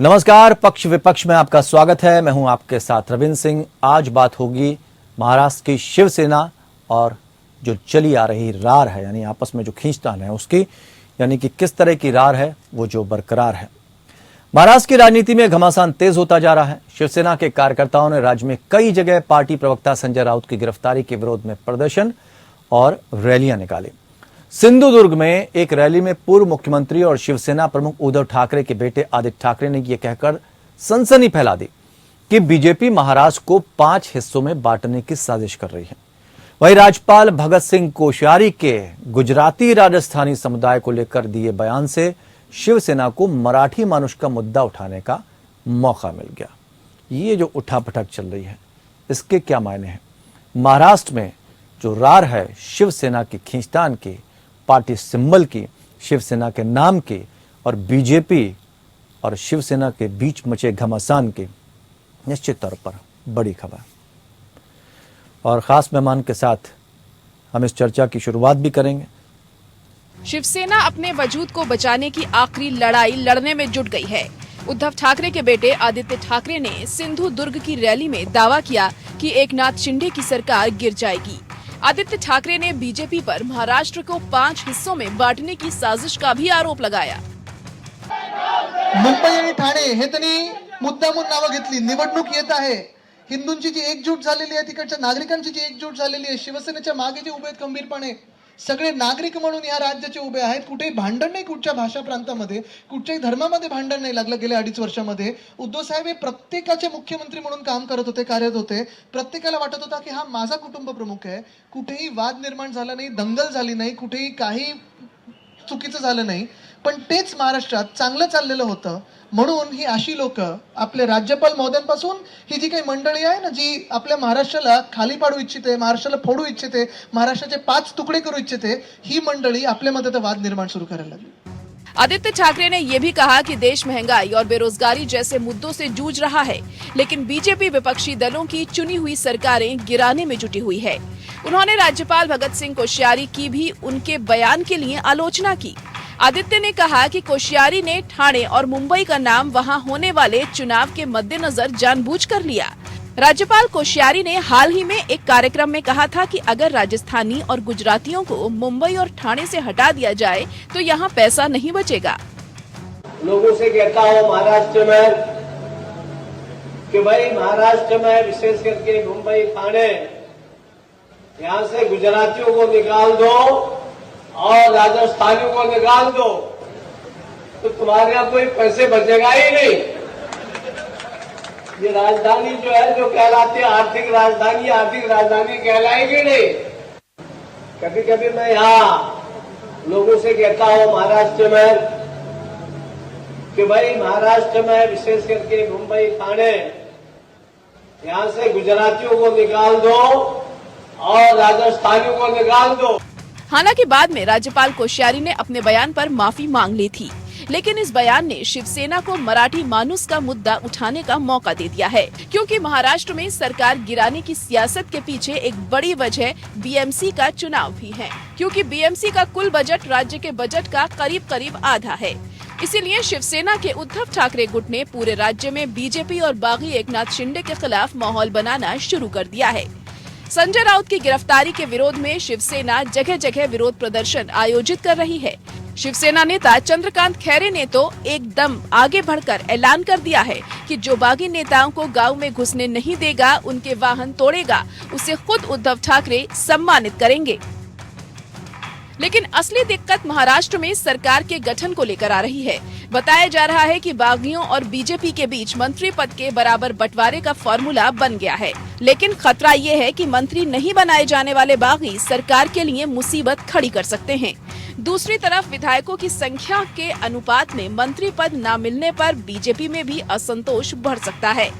नमस्कार, पक्ष विपक्ष में आपका स्वागत है। मैं हूं आपके साथ रविंद्र सिंह। आज बात होगी महाराष्ट्र की शिवसेना और जो चली आ रही रार है, यानी आपस में जो खींचतान है उसकी, यानी कि किस तरह की रार है वो जो बरकरार है। महाराष्ट्र की राजनीति में घमासान तेज होता जा रहा है। शिवसेना के कार्यकर्ताओं ने राज्य में कई जगह पार्टी प्रवक्ता संजय राउत की गिरफ्तारी के विरोध में प्रदर्शन और रैलियां निकाली। सिंधुदुर्ग में एक रैली में पूर्व मुख्यमंत्री और शिवसेना प्रमुख उद्धव ठाकरे के बेटे आदित्य ठाकरे ने यह कहकर सनसनी फैला दी कि बीजेपी महाराष्ट्र को 5 हिस्सों में बांटने की साजिश कर रही है। वहीं राज्यपाल भगत सिंह कोश्यारी के गुजराती राजस्थानी समुदाय को लेकर दिए बयान से शिवसेना को मराठी मानुष का मुद्दा उठाने का मौका मिल गया। ये जो उठापटक चल रही है, इसके क्या मायने हैं? महाराष्ट्र में जो रार है शिवसेना की खींचतान की, पार्टी सिंबल की, शिवसेना के नाम की और बीजेपी और शिवसेना के बीच मचे घमासान की, निश्चित तौर पर बड़ी खबर। और खास मेहमान के साथ हम इस चर्चा की शुरुआत भी करेंगे। शिवसेना अपने वजूद को बचाने की आखिरी लड़ाई लड़ने में जुट गई है। उद्धव ठाकरे के बेटे आदित्य ठाकरे ने सिंधुदुर्ग की रैली में दावा किया कि एकनाथ शिंदे की सरकार गिर जाएगी। आदित्य ठाकरे ने बीजेपी पर महाराष्ट्र को 5 हिस्सों में बांटने की साजिश का भी आरोप लगाया। मुंबई आणि ठाणे हे त्यांनी मुद्दामून नावं घेतली। निवडणूक येत आहे, हिंदूंची जी एकजूट झालेली आहे, तिकडच्या नागरिकांची जी एकजूट झालेली आहे, शिवसेनेच्या मागे जे उभे आहेत खंबीरपणे सगळे नागरिक म्हणून या राज्याचे उभे आहेत। कुठेही भांडण नाही, कुठच्या भाषा प्रांतामध्ये, कुठच्याही धर्मामध्ये भांडण नाही लागलं गेल्या 2.5 वर्षामध्ये। उद्धव साहेब हे प्रत्येकाचे मुख्यमंत्री म्हणून काम करत होते, कार्यरत होते। प्रत्येकाला वाटत होता की हा माझा कुटुंब प्रमुख आहे। कुठेही वाद निर्माण झाला नाही, दंगल झाली नाही, कुठेही काही चुकीचं झालं नाही, पण तेच महाराष्ट्रात चांगलं चाललेलं होतं। म्हणून ही अशी लोक आपले राज्यपाल महोदयांपासून ही जी काही मंडळी आहे ना, जी आपल्या महाराष्ट्राला खाली पाडू इच्छिते, महाराष्ट्राला फोडू इच्छिते, महाराष्ट्राचे 5 तुकडे करू इच्छिते, ही मंडळी आपल्यामध्ये वाद निर्माण सुरू करायला लागली। आदित्य ठाकरे ने यह भी कहा कि देश महंगाई और बेरोजगारी जैसे मुद्दों से जूझ रहा है, लेकिन बीजेपी विपक्षी दलों की चुनी हुई सरकारें गिराने में जुटी हुई है। उन्होंने राज्यपाल भगत सिंह कोश्यारी की भी उनके बयान के लिए आलोचना की। आदित्य ने कहा कि कोश्यारी ने ठाणे और मुंबई का नाम वहां होने वाले चुनाव के मद्देनजर जानबूझकर लिया। राज्यपाल कोश्यारी ने हाल ही में एक कार्यक्रम में कहा था कि अगर राजस्थानी और गुजरातियों को मुंबई और ठाणे से हटा दिया जाए तो यहाँ पैसा नहीं बचेगा। लोगों से कहता हूँ महाराष्ट्र में कि भाई महाराष्ट्र में विशेष करके मुंबई ठाणे यहाँ से गुजरातियों को निकाल दो और राजस्थानियों को निकाल दो तो तुम्हारे यहाँ कोई पैसे बचेगा ही नहीं। ये राजधानी जो है, जो कहलाती है आर्थिक राजधानी कहलाएगी नहीं। कभी कभी मैं यहाँ लोगों से कहता हूँ महाराष्ट्र में कि भाई महाराष्ट्र में विशेष करके मुंबई ठाणे यहाँ से गुजरातियों को निकाल दो और राजस्थानियों को निकाल दो। हालांकि बाद में राज्यपाल कोश्यारी ने अपने बयान पर माफी मांग ली थी, लेकिन इस बयान ने शिवसेना को मराठी मानुस का मुद्दा उठाने का मौका दे दिया है, क्योंकि महाराष्ट्र में सरकार गिराने की सियासत के पीछे एक बड़ी वजह बीएमसी का चुनाव भी है, क्योंकि बीएमसी का कुल बजट राज्य के बजट का करीब आधा है। इसीलिए शिवसेना के उद्धव ठाकरे गुट ने पूरे राज्य में बीजेपी और बागी एकनाथ शिंदे के खिलाफ माहौल बनाना शुरू कर दिया है। संजय राउत की गिरफ्तारी के विरोध में शिवसेना जगह जगह विरोध प्रदर्शन आयोजित कर रही है। शिवसेना नेता चंद्रकांत खैरे ने तो एकदम आगे बढ़कर ऐलान कर दिया है कि जो बागी नेताओं को गांव में घुसने नहीं देगा, उनके वाहन तोड़ेगा, उसे खुद उद्धव ठाकरे सम्मानित करेंगे। लेकिन असली दिक्कत महाराष्ट्र में सरकार के गठन को लेकर आ रही है। बताया जा रहा है कि बागियों और बीजेपी के बीच मंत्री पद के बराबर बंटवारे का फॉर्मूला बन गया है, लेकिन खतरा ये है कि मंत्री नहीं बनाए जाने वाले बागी सरकार के लिए मुसीबत खड़ी कर सकते हैं। दूसरी तरफ विधायकों की संख्या के अनुपात में मंत्री पद न मिलने पर बीजेपी में भी असंतोष बढ़ सकता है।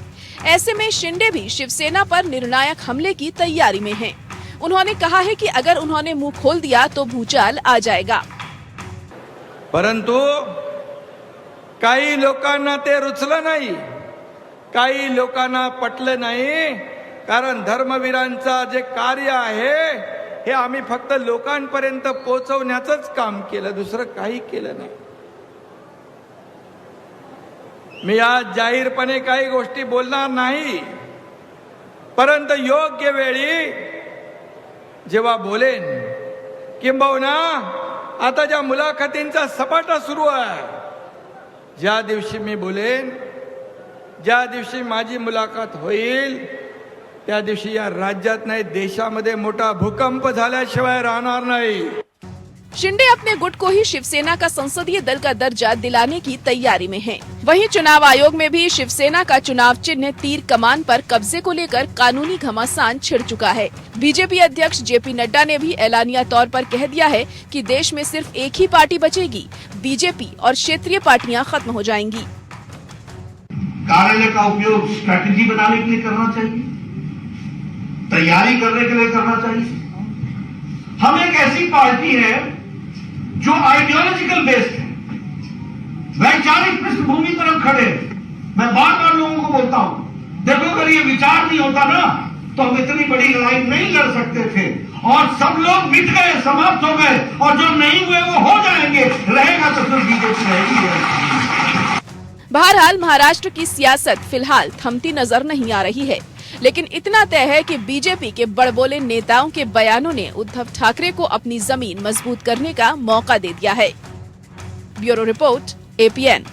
ऐसे में शिंदे भी शिवसेना पर निर्णायक हमले की तैयारी में हैं। उन्होंने कहा है कि अगर उन्होंने मुंह खोल दिया तो भूचाल आ जाएगा। परंतु काही लोकांना ते रुचलं नाही, काही लोकांना पटलं नाही, कारण धर्मवीरांचा जे कार्य आहे हे आम्ही फक्त लोकांपर्यंत पोहोचवण्याचंच काम केलं, दुसरं काही केलं नाही। मी आज जाहीरपणे काही गोष्टी बोलणार नाही, परंतु योग्य वेळी जेव्हा बोलेन, किंबहुना आता ज्या मुलाखतींचा सपाटा सुरू आहे, ज्या दिवशी मी बोलेन, ज्या दिवशी माझी मुलाखत होईल, त्या दिवशी या राज्यात नाही देशामध्ये मोठा भूकंप झाल्याशिवाय राहणार नाही। शिंदे अपने गुट को ही शिवसेना का संसदीय दल का दर्जा दिलाने की तैयारी में हैं। वहीं चुनाव आयोग में भी शिवसेना का चुनाव चिन्ह तीर कमान पर कब्जे को लेकर कानूनी घमासान छिड़ चुका है। बीजेपी अध्यक्ष जेपी नड्डा ने भी ऐलानिया तौर पर कह दिया है कि देश में सिर्फ एक ही पार्टी बचेगी, बीजेपी और क्षेत्रीय पार्टियां खत्म हो जाएंगी। कार्यालय का उपयोग स्ट्रैटेजी बनाने के लिए करना चाहिए, तैयारी करने के लिए करना चाहिए। हम एक ऐसी पार्टी है जो आइडियोलॉजिकल बेस्ड है, वैचारिक पृष्ठभूमि पर हम खड़े हैं। मैं बार बार लोगों को बोलता हूं, देखो अगर ये विचार नहीं होता ना तो हम इतनी बड़ी लड़ाई नहीं लड़ सकते थे, और सब लोग मिट गए, समाप्त हो गए, और जो नहीं हुए वो हो जाएंगे। रहेगा तो फिर बीजेपी रहेगी। बहरहाल महाराष्ट्र की सियासत फिलहाल थमती नजर नहीं आ रही है, लेकिन इतना तय है कि बीजेपी के बड़बोले नेताओं के बयानों ने उद्धव ठाकरे को अपनी जमीन मजबूत करने का मौका दे दिया है। Bureau report, APN।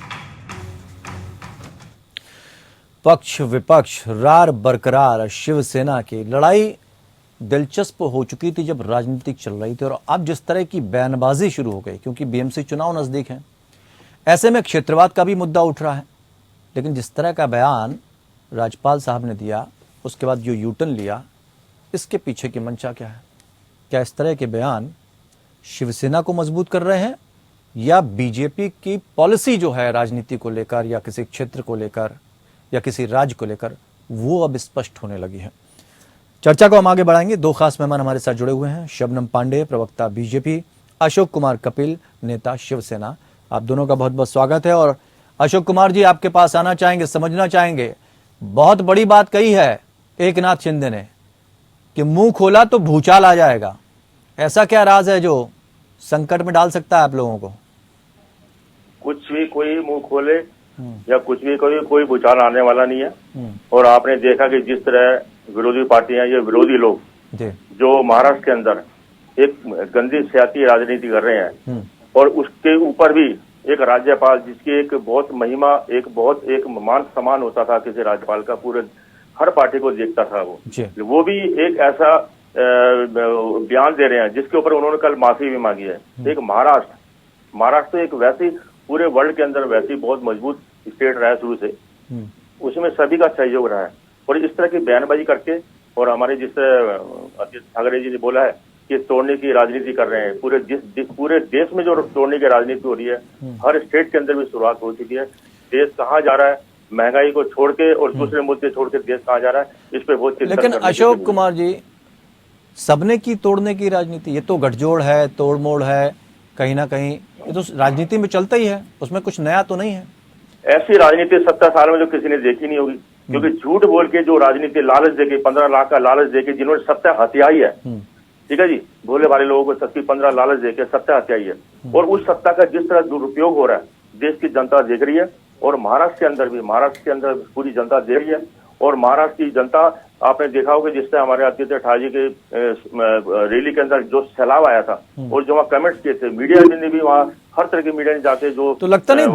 पक्ष विपक्ष रार बरकरार, शिवसेना की लड़ाई दिलचस्प हो चुकी थी जब राजनीतिक चल रही थी, और अब जिस तरह की बयानबाजी शुरू हो गई, क्योंकि BMC चुनाव नजदीक है, ऐसे में क्षेत्रवाद का भी मुद्दा उठ रहा है। लेकिन जिस तरह का बयान राज्यपाल साहब ने दिया, उसके बाद जो यूटर्न लिया, इसके पीछे की मंशा क्या है? क्या इस तरह के बयान शिवसेना को मजबूत कर रहे हैं, या बीजेपी की पॉलिसी जो है राजनीति को लेकर, या किसी क्षेत्र को लेकर, या किसी राज्य को लेकर, वो अब स्पष्ट होने लगी है? चर्चा को हम आगे बढ़ाएंगे। दो खास मेहमान हमारे साथ जुड़े हुए हैं। शबनम पांडे, प्रवक्ता बीजेपी, अशोक कुमार कपिल, नेता शिवसेना। आप दोनों का बहुत बहुत स्वागत है। और अशोक कुमार जी, आपके पास आना चाहेंगे, समझना चाहेंगे, बहुत बड़ी बात कही है एकनाथ शिंदे ने कि मुंह खोला तो भूचाल आ जाएगा। ऐसा क्या राज है जो संकट में डाल सकता है आप लोगों को? कुछ भी कोई मुंह खोले या कुछ भी कोई भूचाल आने वाला नहीं है। और आपने देखा कि जिस तरह विरोधी पार्टियां, ये विरोधी लोग जो महाराष्ट्र के अंदर एक गंदी सियासी राजनीति कर रहे हैं, और उसके ऊपर भी एक राज्यपाल जिसकी एक बहुत महिमा, एक मान सम्मान होता था किसी राज्यपाल का, पूरे हर पार्टी को देखता था वो भी एक ऐसा बयान दे रहे हैं जिसके ऊपर उन्होंने कल माफी भी मांगी है। एक महाराष्ट्र एक वैसी पूरे वर्ल्ड के अंदर वैसी बहुत मजबूत स्टेट रहा है शुरू से, उसमें सभी का सहयोग रहा है। और इस तरह की बयानबाजी करके, और हमारे जिस ठाकरे जी ने बोला है कि तोड़ने की राजनीति कर रहे हैं, पूरे देश में जो तोड़ने की राजनीति हो रही है, हर स्टेट के अंदर भी शुरुआत हो चुकी है। देश कहाँ जा रहा है, महंगाई को छोड़ के और दूसरे मुद्दे छोड़ के देश कहाँ जा रहा है, इस पे बहुत चिंता। लेकिन अशोक कुमार जी, सबने की तोड़ने की राजनीति, ये तो गठजोड़ है, तोड़मोड़ है, कहीं ना कहीं ये तो राजनीति में चलता ही है, उसमें कुछ नया तो नहीं है। ऐसी राजनीति 70 साल में जो किसी ने देखी नहीं होगी, क्योंकि झूठ बोल के जो राजनीति लालच देके 15 लाख का लालच देके जिन्होंने सत्ता हथियाई है, ठीक है जी, भोले भाले लोगों को 15 लालच देके सत्ता हथियाई है, और उस सत्ता का जिस तरह दुरुपयोग हो रहा है देश की जनता देख रही है। और महाराष्ट्र के अंदर पूरी जनता देख रही है। और महाराष्ट्र की जनता, आपने देखा होगा जिस तरह हमारे आदित्य ठाकरे के रैली के अंदर जो सैलाब आया था, और जो वहाँ कमेंट्स किए थे, मीडिया ने भी वहाँ हर तरह की मीडिया ने जाके जो, तो लगता नहीं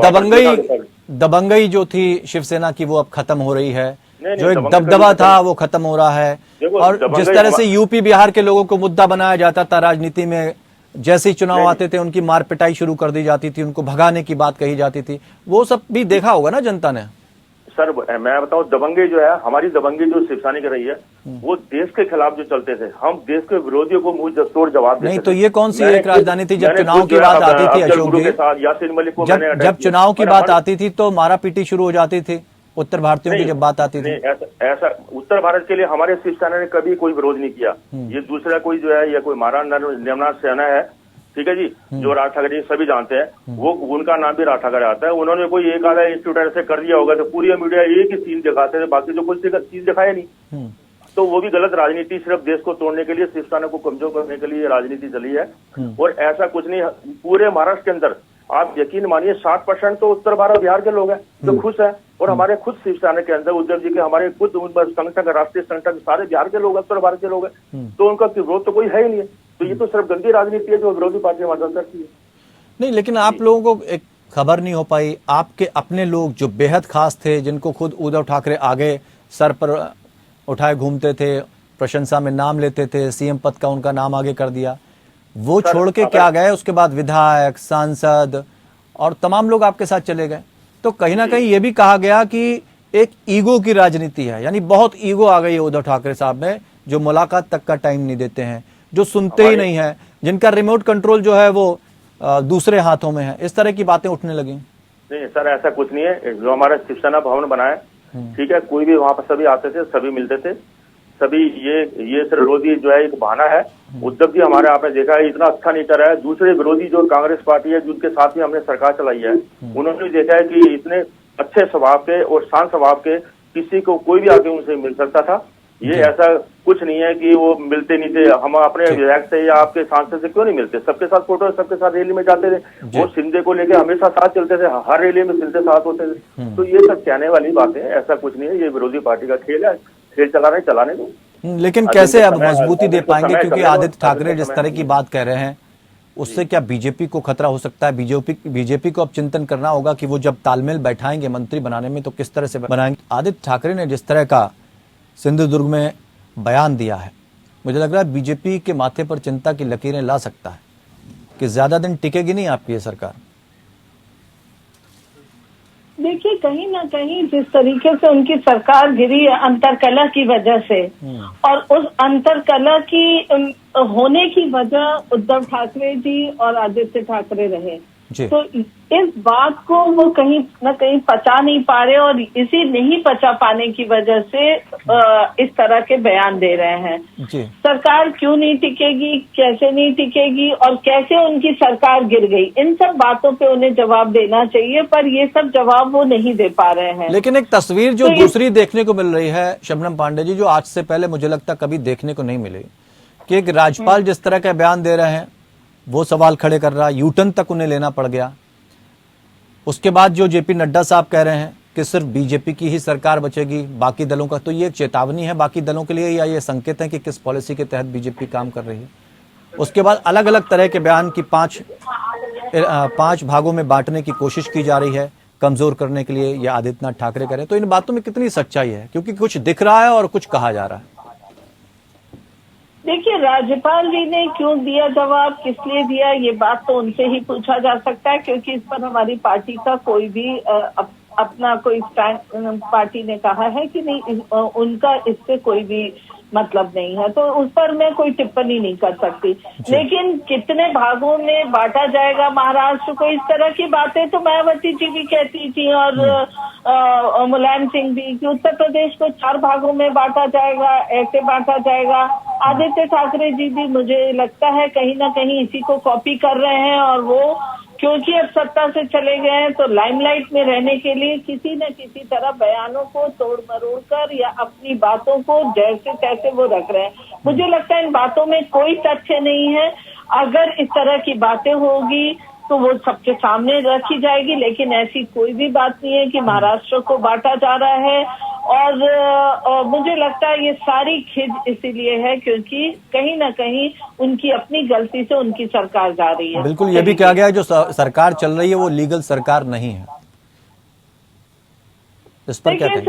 दबंगई जो थी शिवसेना की वो अब खत्म हो रही है, जो एक दबदबा था वो खत्म हो रहा है। और जिस तरह से यूपी बिहार के लोगों को मुद्दा बनाया जाता था राजनीति में, जैसे ही चुनाव आते थे उनकी मार पिटाई शुरू कर दी जाती थी, उनको भगाने की बात कही जाती थी, वो सब भी देखा होगा ना जनता ने। सर मैं बताऊं, दबंगी जो है, हमारी दबंगी जो शिवसेना की रही है, वो देश के खिलाफ जो चलते थे, हम देश के विरोधियों को मुंह तोड़ जवाब देते नहीं। तो ये कौन सी एक राजधानी थी जब चुनाव की बात आती थी अशोक जी? जब चुनाव की बात आती थी तो मारा पीटी शुरू हो जाती थी उत्तर भारतीयों की जब बात आती थी। ऐसा उत्तर भारत के लिए हमारे शिवसेना ने कभी कोई विरोध नहीं किया। ये दूसरा कोई जो है, या कोई महाराष्ट्र निर्मनाथ सेना है, ठीक है जी, जो राज ठाकरे सभी जानते हैं, वो उनका नाम भी राज ठाकरे आता है। उन्होंने कोई एक आधा इंस्टीट्यूट ऐसे कर दिया होगा तो पूरी मीडिया एक ही सीन दिखाते थे, बाकी जो कुछ चीज दिखाया नहीं। तो वो भी गलत राजनीति, सिर्फ देश को तोड़ने के लिए, शिवसेना को कमजोर करने के लिए राजनीति चली है। और ऐसा कुछ नहीं, पूरे महाराष्ट्र के अंदर आप यकीन मानिए 60% तो उत्तर भारत बिहार के लोग हैं जो खुश हैं, और हमारे खुद शिवसेना के अंदर उद्धव जी के हमारे खुद संगठन, राष्ट्रीय संगठन सारे बिहार के लोग, उत्तर भारत के लोग हैं, तो उनका विरोध तो कोई है ही नहीं है। तो ये तो सिर्फ गंदी राजनीति है जो विरोधी पार्टी मदद करती है। नहीं, लेकिन आप लोगों को एक खबर नहीं हो पाई, आपके अपने लोग जो बेहद खास थे, जिनको खुद उद्धव ठाकरे आगे सर पर उठाए घूमते थे, प्रशंसा में नाम लेते थे, सीएम पद का उनका नाम आगे कर दिया, वो छोड़ के क्या गए? उसके बाद विधायक, सांसद और तमाम लोग आपके साथ चले गए। तो कहीं ना कहीं ये भी कहा गया कि एक ईगो की राजनीति है, यानी बहुत ईगो आ गई है उद्धव ठाकरे साहब में, जो मुलाकात तक का टाइम नहीं देते हैं, जो सुनते ही नहीं है, जिनका रिमोट कंट्रोल जो है वो दूसरे हाथों में है। इस तरह की बातें उठने लगी। नहीं सर, ऐसा कुछ नहीं है। जो हमारा शिवसेना भवन बना है, ठीक है, कोई भी वहां पर सभी आते थे, सभी मिलते थे, सभी ये सिर्फ विरोधी जो है एक बहाना है। उद्धव जी हमारे आपने देखा है इतना अच्छा नहीं कर रहा है। दूसरे विरोधी जो कांग्रेस पार्टी है जिनके साथ ही हमने सरकार चलाई है, उन्होंने देखा है कि इतने अच्छे स्वभाव के और शांत स्वभाव के किसी को कोई भी आके उनसे मिल सकता था। ये ऐसा कुछ नहीं है कि वो मिलते नहीं थे। हम अपने विधायक से या आपके सांसद से क्यों नहीं मिलते? सबके साथ फोटो, सबके साथ रैली में जाते थे, वो शिंदे को लेके हमेशा साथ चलते थे, हर रैली में शिंदे साथ होते थे। तो ये सब कहने वाली बातें, ऐसा कुछ नहीं है। ये विरोधी पार्टी का खेल है, खेल चलाने दो। लेकिन कैसे अब मजबूती दे पाएंगे? क्योंकि आदित्य ठाकरे जिस तरह की बात कह रहे हैं, उससे क्या बीजेपी को खतरा हो सकता है? बीजेपी को अब चिंतन करना होगा कि वो जब तालमेल बैठाएंगे मंत्री बनाने में तो किस तरह से बनाएंगे। आदित्य ठाकरे ने जिस तरह का सिंधुदुर्ग में बयान दिया है, मुझे लग रहा है बीजेपी के माथे पर चिंता की लकीरें ला सकता है कि ज्यादा दिन टिकेगी नहीं आपकी ये सरकार। देखिए, कहीं ना कहीं जिस तरीके से उनकी सरकार गिरी है अंतरकलह की वजह से, और उस अंतरकलह की होने की वजह उद्धव ठाकरे जी और आदित्य ठाकरे रहे। तो इस बात को वो कहीं ना कहीं पचा नहीं पा रहे, और इसी नहीं पचा पाने की वजह से इस तरह के बयान दे रहे हैं। सरकार क्यों नहीं टिकेगी, कैसे नहीं टिकेगी और कैसे उनकी सरकार गिर गई, इन सब बातों पे उन्हें जवाब देना चाहिए, पर ये सब जवाब वो नहीं दे पा रहे हैं। लेकिन एक तस्वीर जो दूसरी देखने को मिल रही है शबनम पांडे जी, जो आज से पहले मुझे लगता कभी देखने को नहीं मिली, कि एक राज्यपाल जिस तरह का बयान दे रहे हैं वो सवाल खड़े कर रहा है, यूटर्न तक उन्हें लेना पड़ गया। उसके बाद जो जेपी नड्डा साहब कह रहे हैं कि सिर्फ बीजेपी की ही सरकार बचेगी, बाकी दलों का, तो ये एक चेतावनी है बाकी दलों के लिए, या ये संकेत है कि किस पॉलिसी के तहत बीजेपी काम कर रही है? उसके बाद अलग अलग तरह के बयान की पांच भागों में बांटने की कोशिश की जा रही है, कमजोर करने के लिए, या आदित्यनाथ ठाकरे करें। तो इन बातों में कितनी सच्चाई है? क्योंकि कुछ दिख रहा है और कुछ कहा जा रहा है। देखिए, राज्यपाल जी ने क्यों दिया जवाब, किस लिए दिया, ये बात तो उनसे ही पूछा जा सकता है, क्योंकि इस पर हमारी पार्टी का कोई भी अपना कोई स्टैंड पार्टी ने कहा है कि नहीं, उनका इससे कोई भी मतलब नहीं है, तो उस पर मैं कोई टिप्पणी नहीं कर सकती। लेकिन कितने भागों में बांटा जाएगा महाराष्ट्र को, इस तरह की बातें तो मायावती जी भी कहती थी और मुलायम सिंह भी, कि उत्तर प्रदेश को 4 भागों में बांटा जाएगा, ऐसे बांटा जाएगा। आदित्य ठाकरे जी भी मुझे लगता है कहीं ना कहीं इसी को कॉपी कर रहे हैं, और वो क्योंकि अब सत्ता से चले गए हैं तो लाइमलाइट में रहने के लिए किसी न किसी तरह बयानों को तोड़ मरोड़ कर या अपनी बातों को जैसे तैसे वो रख रहे हैं। मुझे लगता है इन बातों में कोई तथ्य नहीं है। अगर इस तरह की बातें होगी तो वो सबके सामने रखी जाएगी, लेकिन ऐसी कोई भी बात नहीं है कि महाराष्ट्र को बांटा जा रहा है। और मुझे लगता है ये सारी खिज इसीलिए है क्योंकि कहीं ना कहीं उनकी अपनी गलती से उनकी सरकार जा रही है। बिल्कुल, ये भी कहा गया है जो सरकार चल रही है वो लीगल सरकार नहीं है। इस पर क्या कहेंगे?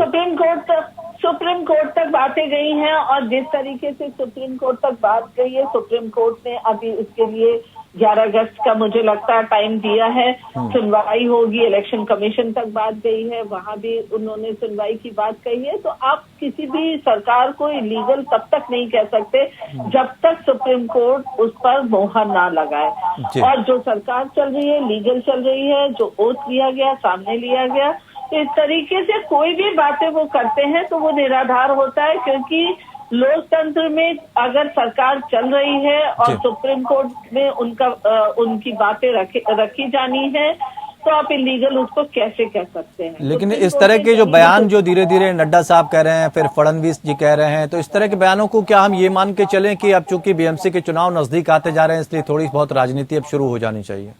सुप्रीम कोर्ट तक बातें गई हैं, और जिस तरीके से सुप्रीम कोर्ट तक बात गई है, सुप्रीम कोर्ट ने अभी उसके लिए 11 अगस्त का मुझे लगता है टाइम दिया है, सुनवाई होगी। इलेक्शन कमीशन तक बात गई है, वहां भी उन्होंने सुनवाई की बात कही है। तो आप किसी भी सरकार को इलीगल तब तक नहीं कह सकते जब तक सुप्रीम कोर्ट उस पर मोहर ना लगाए। और जो सरकार चल रही है लीगल चल रही है, जो ओथ लिया गया सामने लिया गया, तो इस तरीके से कोई भी बातें वो करते हैं तो वो निराधार होता है, क्योंकि लोकतंत्र में अगर सरकार चल रही है और सुप्रीम कोर्ट में उनकी बातें रखी जानी है तो आप इलीगल उसको कैसे कह सकते हैं? लेकिन इस तरह के जो बयान जो धीरे धीरे नड्डा साहब कह रहे हैं, फिर फडणवीस जी कह रहे हैं, तो इस तरह के बयानों को क्या हम ये मान के चलें कि अब चूंकि बीएमसी के चुनाव नजदीक आते जा रहे हैं इसलिए थोड़ी बहुत राजनीति अब शुरू हो जानी चाहिए?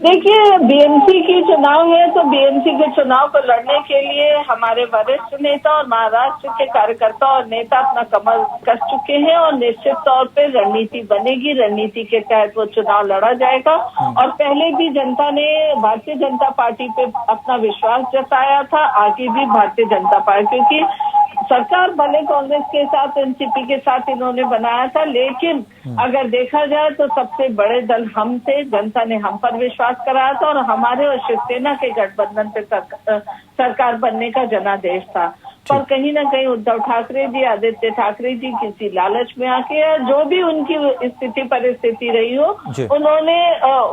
देखिए, बीएमसी की चुनाव है तो बीएमसी के चुनाव को लड़ने के लिए हमारे वरिष्ठ नेता और महाराष्ट्र के कार्यकर्ता और नेता अपना कमर कस चुके हैं और निश्चित तौर पे रणनीति बनेगी। रणनीति के तहत वो चुनाव लड़ा जाएगा और पहले भी जनता ने भारतीय जनता पार्टी पे अपना विश्वास जताया था, आगे भी भारतीय जनता पार्टी, क्योंकि सरकार भले कांग्रेस के साथ एनसीपी के साथ इन्होंने बनाया था, लेकिन अगर देखा जाए तो सबसे बड़े दल हम थे। जनता ने हम पर विश्वास कराया था और हमारे और शिवसेना के गठबंधन पे सरकार बनने का जनादेश था। पर कहीं ना कहीं उद्धव ठाकरे जी, आदित्य ठाकरे जी किसी लालच में आके, या जो भी उनकी स्थिति परिस्थिति रही हो, उन्होंने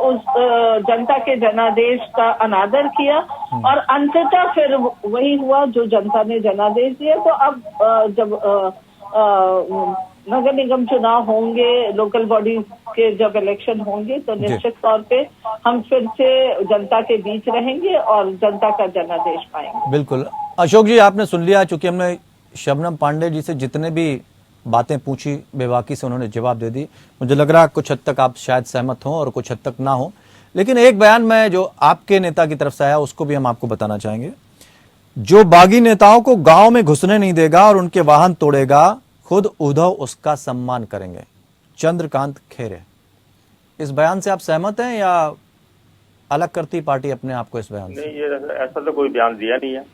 उस जनता के जनादेश का अनादर किया और अंततः फिर वही हुआ जो जनता ने जनादेश दिया। तो अब जब नगर निगम चुनाव होंगे, लोकल बॉडी के जब इलेक्शन होंगे, तो निश्चित तौर पे हम फिर से जनता के बीच रहेंगे और जनता का जनादेश पाएंगे। बिल्कुल। अशोक जी, आपने सुन लिया, चूंकि हमने शबनम पांडे जी से जितने भी बातें पूछी बेबाकी से उन्होंने जवाब दे दी। मुझे लग रहा है कुछ हद तक आप शायद सहमत हों और कुछ हद तक ना हो, लेकिन एक बयान में जो आपके नेता की तरफ से आया उसको भी हम आपको बताना चाहेंगे। जो बागी नेताओं को गांव में घुसने नहीं देगा और उनके वाहन तोड़ेगा, खुद उद्धव उसका सम्मान करेंगे। चंद्रकांत खेरे। इस बयान से आप सहमत हैं या अलग करती पार्टी अपने आप को इस बयान से? नहीं, ये ऐसा तो कोई बयान दिया नहीं है,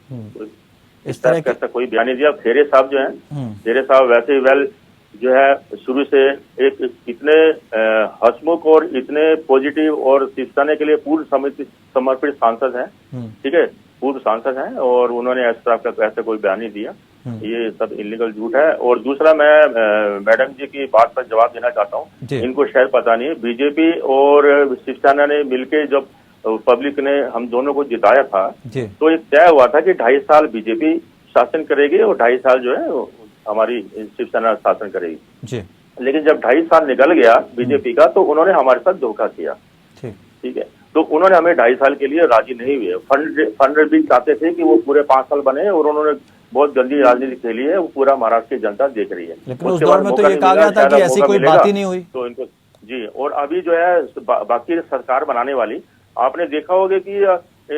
इस तरह का कोई बयान नहीं दिया। खेरे साहब जो है, खेरे साहब वैसे ही वेल जो है शुरू से एक इतने हंसमुख और इतने पॉजिटिव और शिवसेना के लिए पूर्ण समर्पित सांसद हैं, ठीक है, पूर्व सांसद हैं, और उन्होंने इस तरह का ऐसा कोई बयान नहीं दिया। ये सब इलीगल झूठ है। और दूसरा, मैं मैडम जी की बात पर जवाब देना चाहता हूँ। इनको शायद पता नहीं है, बीजेपी और शिवसेना ने मिलकर जब पब्लिक ने हम दोनों को जिताया था, तो एक तय हुआ था कि 2.5 साल बीजेपी शासन करेगी और 2.5 साल जो है हमारी शिवसेना शासन करेगी। लेकिन जब 2.5 साल निकल गया बीजेपी का, तो उन्होंने हमारे साथ धोखा किया, ठीक है। तो उन्होंने हमें 2.5 साल के लिए राजी नहीं हुए। फंड भी चाहते थे कि वो पूरे 5 साल बने, और उन्होंने बहुत गंदी राजनीति खेली है, वो पूरा महाराष्ट्र की जनता देख रही है। लेकिन उस दौर में तो ये कहा गया था कि ऐसी कोई बात ही नहीं हुई। तो इनको जी, और अभी जो है बाकी सरकार बनाने वाली, आपने देखा होगा कि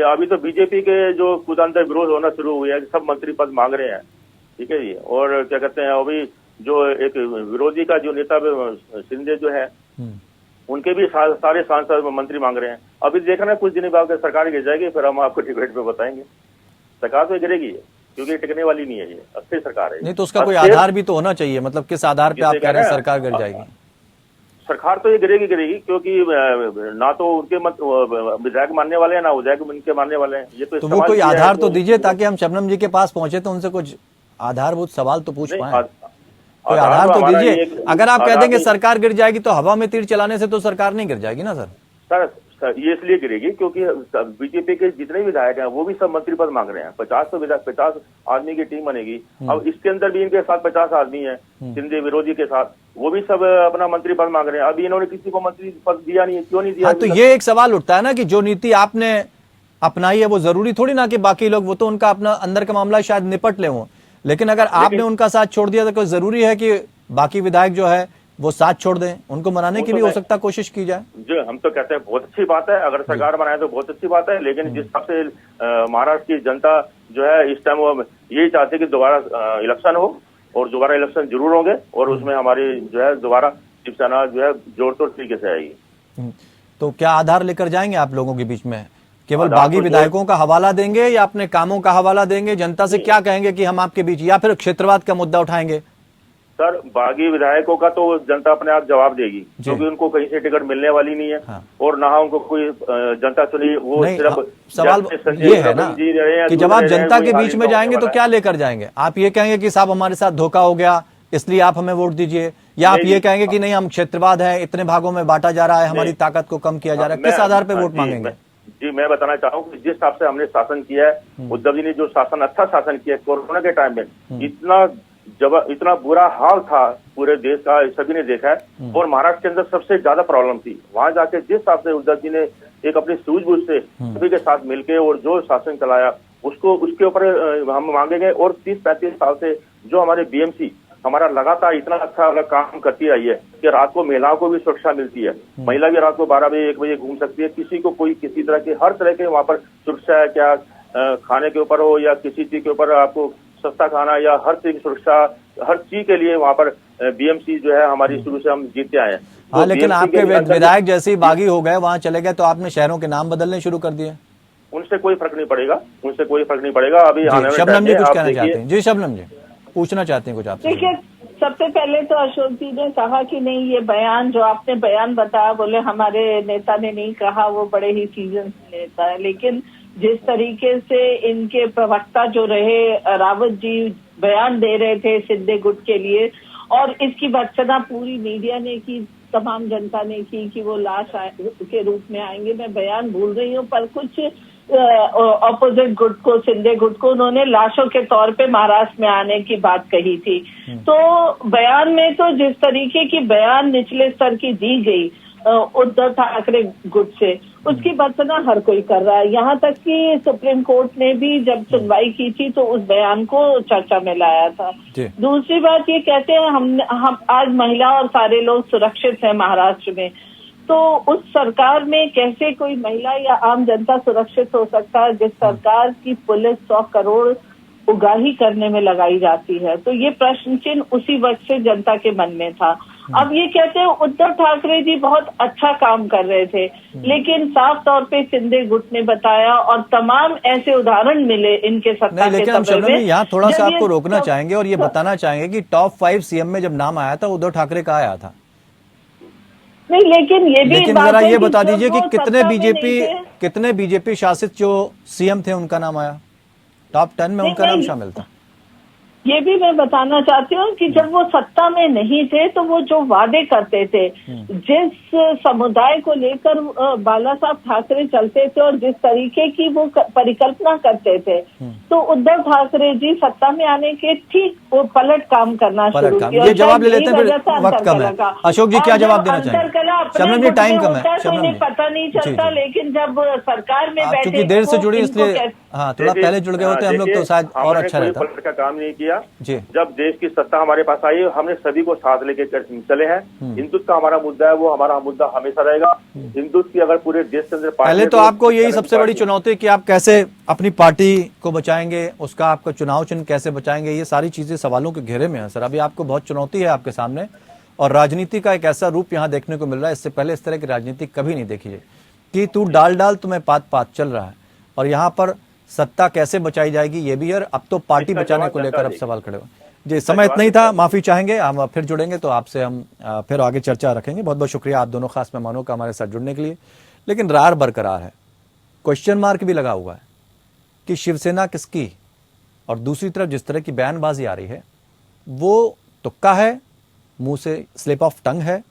अभी तो बीजेपी के जो खुदांतर विरोध होना शुरू हुआ है, सब मंत्री पद मांग रहे हैं, ठीक है जी। और क्या कहते हैं, अभी जो एक विरोधी का जो नेता शिंदे जो है, उनके भी सारे सांसद मंत्री मांग रहे हैं। अभी देखना कुछ दिन बाद सरकार गिर जाएगी, फिर हम आपको डिबेट में बताएंगे। सरकार तो गिरेगी, क्योंकि टिकने वाली नहीं है, ये अस्थिर सरकार है। नहीं तो उसका कोई आधार भी तो होना चाहिए, मतलब किस आधार पे आप कह रहे हैं सरकार गिर जाएगी? सरकार तो ये गिरेगी, क्योंकि ना तो उनके विधायक मानने वाले हैं, ना विधायक उनके मानने वाले हैं। ये तो वो कोई आधार तो दीजिए, ताकि हम शबनम जी के पास पहुंचे तो उनसे कुछ आधारभूत सवाल तो पूछ पाए। कोई आधार तो दीजिए। अगर आप कह देंगे सरकार गिर जाएगी, तो हवा में तीर चलाने से तो सरकार नहीं गिर जाएगी ना सर? सर ये इसलिए गिरेगी क्योंकि बीजेपी के जितने विधायक हैं वो भी सब मंत्री पद मांग रहे हैं। 50 आदमी की टीम बनेगी। अब इसके अंदर भी इनके साथ 50 आदमी हैं, शिंदे विरोधी के साथ, वो भी सब अपना मंत्री पद मांग रहे हैं। अभी इन्होंने किसी को मंत्री पद दिया नहीं है, क्यों नहीं दिया? हाँ, तो ये एक सवाल उठता है ना कि जो नीति आपने अपनाई है वो जरूरी थोड़ी ना कि बाकी लोग, वो तो उनका अपना अंदर का मामला शायद निपट ले वो, लेकिन अगर आपने उनका साथ छोड़ दिया तो कोई जरूरी है कि बाकी विधायक जो है वो साथ छोड़ दें? उनको मनाने की भी हो सकता कोशिश की जाए। जो हम तो कहते हैं बहुत अच्छी बात है, अगर सरकार बनाए तो बहुत अच्छी बात है, लेकिन जिस हिसाब से महाराष्ट्र की जनता जो है इस टाइम वो यही चाहती है कि दोबारा इलेक्शन हो, और दोबारा इलेक्शन जरूर होंगे, और उसमें हमारी जो है दोबारा शिवसेना जो है जोड़ तोड़ तरीके से आएगी। तो क्या आधार लेकर जाएंगे आप लोगों के बीच में? केवल बागी विधायकों का हवाला देंगे या अपने कामों का हवाला देंगे? जनता से क्या कहेंगे कि हम आपके बीच, या फिर क्षेत्रवाद का मुद्दा उठाएंगे? सर बागी विधायकों का तो जनता अपने आप जवाब देगी, क्योंकि उनको कहीं से टिकट मिलने वाली नहीं है। हाँ। और ना उनको कोई जनता चुनी, वो सिर्फ सवाल ये है ना कि जब आप जनता के बीच में जाएंगे तो क्या लेकर जाएंगे? आप ये कहेंगे कि साहब हमारे साथ धोखा हो गया इसलिए आप हमें वोट दीजिए, या आप ये कहेंगे कि नहीं हम क्षेत्रवाद है, इतने भागों में बांटा जा रहा है, हमारी ताकत को कम किया जा रहा है? किस आधार पर वोट मांगेंगे? जी मैं बताना चाहूँ कि जिस हिसाब से हमने शासन किया है, उद्धव जी ने जो शासन अच्छा शासन किया है, कोरोना के टाइम में इतना बुरा हाल था पूरे देश का, सभी ने देखा है। और महाराष्ट्र के अंदर सबसे ज्यादा प्रॉब्लम थी। वहां जाके जिस हिसाब से उद्धव जी ने एक अपनी सूझबूझ से सभी के साथ मिलके और जो शासन चलाया, उसके ऊपर हम मांगेंगे। और 30-35 साल से जो हमारे बीएमसी हमारा लगातार इतना अच्छा अगर काम करती रही है कि रात को महिलाओं को भी सुरक्षा मिलती है। महिला भी रात को 12 बजे 1 बजे घूम सकती है, किसी को कोई किसी तरह की हर तरह के वहाँ पर सुरक्षा है, क्या खाने के ऊपर हो या किसी चीज के ऊपर आपको सस्ता खाना या हर चीज की सुरक्षा, हर चीज के लिए वहाँ पर बीएमसी जो है हमारी शुरू से हम जीते आए हैं। हाँ, लेकिन आपके विधायक जैसे ही बागी हो गए, वहां चले गए, तो आपने शहरों के नाम बदलने शुरू कर दिए। उनसे कोई फर्क नहीं पड़ेगा, उनसे कोई फर्क नहीं पड़ेगा। अभी शबनम जी कुछ कहना चाहते हैं? जी शबनम जी पूछना चाहते हैं कुछ आपसे? देखिए, सबसे पहले तो अशोक जी ने कहा कि नहीं, ये बयान जो आपने बयान बताया, बोले हमारे नेता ने नहीं कहा, वो बड़े ही सीजन नेता है। लेकिन जिस तरीके से इनके प्रवक्ता जो रहे रावत जी बयान दे रहे थे शिंदे गुट के लिए, और इसकी भर्त्सना पूरी मीडिया ने की, तमाम जनता ने की कि वो लाश के रूप में आएंगे। मैं बयान भूल रही हूँ, पर कुछ ऑपोजिट गुट को, शिंदे गुट को, उन्होंने लाशों के तौर पे महाराष्ट्र में आने की बात कही थी। तो बयान में तो जिस तरीके की बयान निचले स्तर की दी गई उद्धव ठाकरे गुट से, उसकी भर्त्सना हर कोई कर रहा है। यहाँ तक कि सुप्रीम कोर्ट ने भी जब सुनवाई की थी तो उस बयान को चर्चा में लाया था। दूसरी बात ये कहते हैं हम आज महिला और सारे लोग सुरक्षित हैं महाराष्ट्र में, तो उस सरकार में कैसे कोई महिला या आम जनता सुरक्षित हो सकता है जिस सरकार की पुलिस 100 करोड़ उगाही करने में लगाई जाती है? तो ये प्रश्न चिन्ह उसी वक्त से जनता के मन में था। अब ये कहते हैं उद्धव ठाकरे जी बहुत अच्छा काम कर रहे थे, लेकिन साफ तौर पे शिंदे गुट ने बताया और तमाम ऐसे उदाहरण मिले इनके सत्ता के समय में। यहाँ थोड़ा सा आपको रोकना चाहेंगे और ये बताना चाहेंगे कि टॉप 5 सीएम में जब नाम आया था उद्धव ठाकरे का आया था। नहीं, लेकिन जरा ये बता दीजिए कि कितने बीजेपी शासित जो सीएम थे उनका नाम आया, टॉप 10 में उनका नाम शामिल था। ये भी मैं बताना चाहती हूँ कि जब वो सत्ता में नहीं थे तो वो जो वादे करते थे, जिस समुदाय को लेकर बाला साहब ठाकरे चलते थे और जिस तरीके की वो परिकल्पना करते थे, तो उद्धव ठाकरे जी सत्ता में आने के ठीक वो पलट काम करना शुरू किया। ये जवाब ले लेते हैं, वक्त कम है। अशोक जी क्या जवाब देना चाहेंगे? शबनम जी टाइम कम है, शबनम जी पता नहीं चलता, लेकिन जब सरकार में बैठे, क्योंकि देर से जुड़ी इसलिए, हाँ थोड़ा पहले जुड़ गए होते हम लोग तो शायद और अच्छा रहता। पलट का काम नहीं किया जी। जब देश की सत्ता हमारे पास आई, हमने सभी को साथ लेके चले हैं। हिंदुत्व का हमारा मुद्दा है, वो हमारा मुद्दा हमेशा रहेगा। हिंदुत्व की अगर पूरे देश के अंदर पहले तो आपको यही सबसे बड़ी चुनौती कि आप कैसे अपनी पार्टी को बचाएंगे, उसका आपका चुनाव चिन्ह कैसे बचाएंगे, ये सारी चीजें सवालों के घेरे में है सर। अभी आपको बहुत चुनौती है आपके सामने और राजनीति का एक ऐसा रूप यहाँ देखने को मिल रहा है, इससे पहले इस तरह की राजनीति कभी नहीं देखी है कि तू डाल तुम्हें पात चल रहा है। और यहाँ पर सत्ता कैसे बचाई जाएगी ये भी है। अब तो पार्टी बचाने को लेकर अब सवाल खड़े हुए। जी समय इतना ही था, माफी चाहेंगे, हम फिर जुड़ेंगे तो आपसे हम फिर आगे चर्चा रखेंगे। बहुत बहुत शुक्रिया आप दोनों खास मेहमानों का हमारे साथ जुड़ने के लिए। लेकिन रार बरकरार है, क्वेश्चन मार्क भी लगा हुआ है कि शिवसेना किसकी, और दूसरी तरफ जिस तरह की बयानबाजी आ रही है वो तुक्का है, मुंह से स्लिप ऑफ टंग है,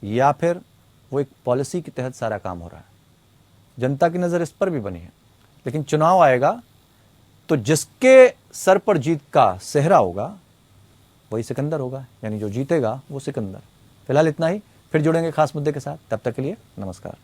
या फिर वो एक पॉलिसी के तहत सारा काम हो रहा है। जनता की नजर इस पर भी बनी है, लेकिन चुनाव आएगा तो जिसके सर पर जीत का सेहरा होगा वही सिकंदर होगा, यानी जो जीतेगा वो सिकंदर। फिलहाल इतना ही, फिर जुड़ेंगे खास मुद्दे के साथ, तब तक के लिए नमस्कार।